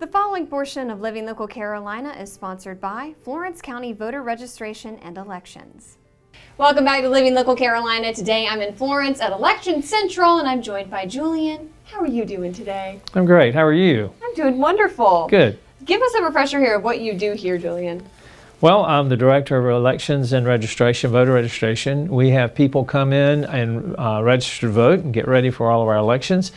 The following portion of Living Local Carolina is sponsored by Florence County Voter Registration and Elections. Welcome back to Living Local Carolina. Today I'm in Florence at Election Central and I'm joined by Julian. How are you doing today? I'm great. How are you? I'm doing wonderful. Good. Give us a refresher here of what you do here, Julian. Well, I'm the Director of Elections and Registration, Voter Registration. We have people come in and register to vote and get ready for all of our elections.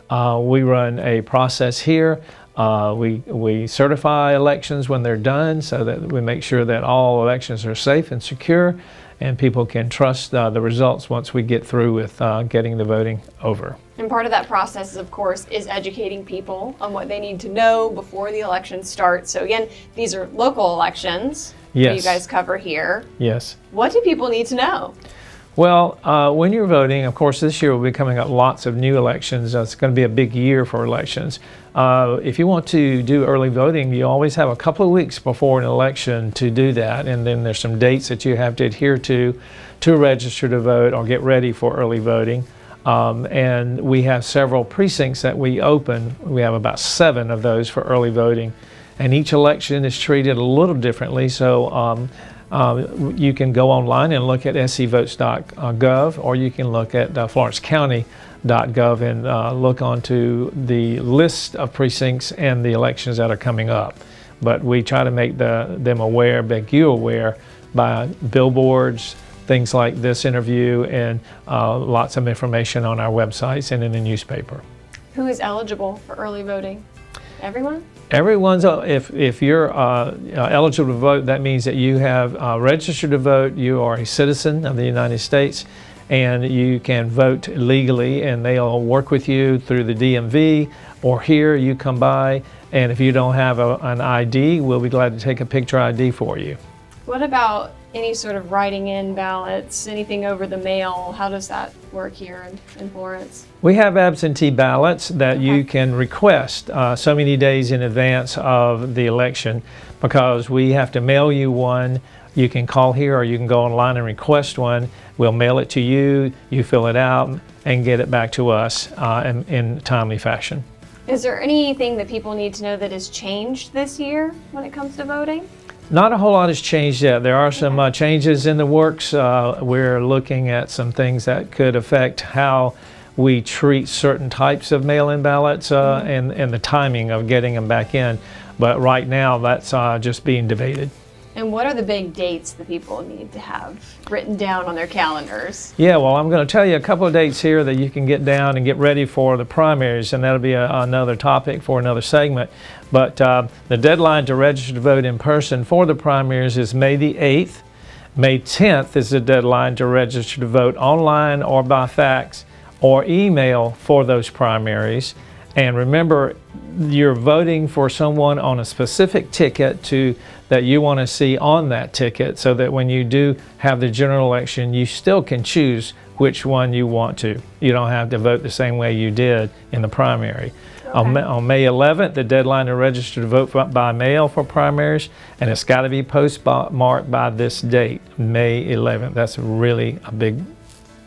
We run a process here. We certify elections when they're done so that we make sure that all elections are safe and secure and people can trust the results once we get through with getting the voting over. And part of that process, of course, is educating people on what they need to know before the election starts. So again, these are local elections that you guys cover here. Yes. What do people need to know? Well, when you're voting, of course, this year will be coming up lots of new elections. It's going to be a big year for elections. If you want to do early voting, you always have a couple of weeks before an election to do that. And then there's some dates that you have to adhere to register to vote or get ready for early voting. And we have several precincts that we open. We have about 7 of those for early voting. And each election is treated a little differently. So you can go online and look at scvotes.gov, or you can look at florencecounty.gov and look onto the list of precincts and the elections that are coming up. But we try to make them aware, make you aware by billboards, things like this interview, and lots of information on our websites and in the newspaper. Who is eligible for early voting? Everyone? Everyone's, if you're eligible to vote, that means that you have registered to vote, you are a citizen of the United States, and you can vote legally, and they'll work with you through the DMV, or here you come by, and if you don't have an ID, we'll be glad to take a picture ID for you. What about any sort of writing in ballots, anything over the mail? How does that work here in Florence? We have absentee ballots that you can request so many days in advance of the election, because we have to mail you one. You can call here or you can go online and request one. We'll mail it to you, you fill it out, and get it back to us in a timely fashion. Is there anything that people need to know that has changed this year when it comes to voting? Not a whole lot has changed yet. There are some changes in the works. We're looking at some things that could affect how we treat certain types of mail-in ballots and the timing of getting them back in. But right now, that's just being debated. And what are the big dates that people need to have written down on their calendars? Yeah, well, I'm going to tell you a couple of dates here that you can get down and get ready for the primaries, and that'll be another topic for another segment. But the deadline to register to vote in person for the primaries is May the 8th. May 10th is the deadline to register to vote online or by fax or email for those primaries. And remember, you're voting for someone on a specific ticket that you want to see on that ticket, so that when you do have the general election, you still can choose which one you want to. You don't have to vote the same way you did in the primary. Okay. On May 11th, the deadline to register to vote by mail for primaries, and it's got to be postmarked by this date, May 11th. That's really a big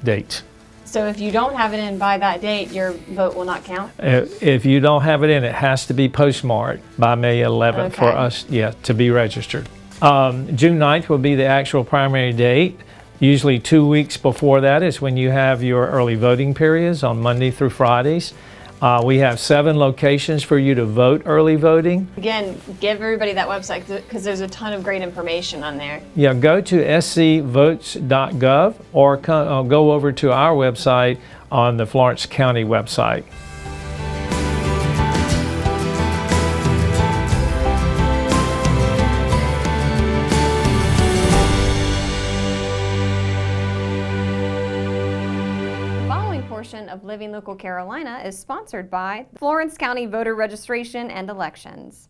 date. So if you don't have it in by that date, your vote will not count? If you don't have it in, it has to be postmarked by May 11th for us, to be registered. June 9th will be the actual primary date. Usually 2 weeks before that is when you have your early voting periods on Monday through Fridays. We have 7 locations for you to vote early voting. Again, give everybody that website because there's a ton of great information on there. Yeah, go to scvotes.gov or go over to our website on the Florence County website. Of Living Local Carolina is sponsored by Florence County Voter Registration and Elections.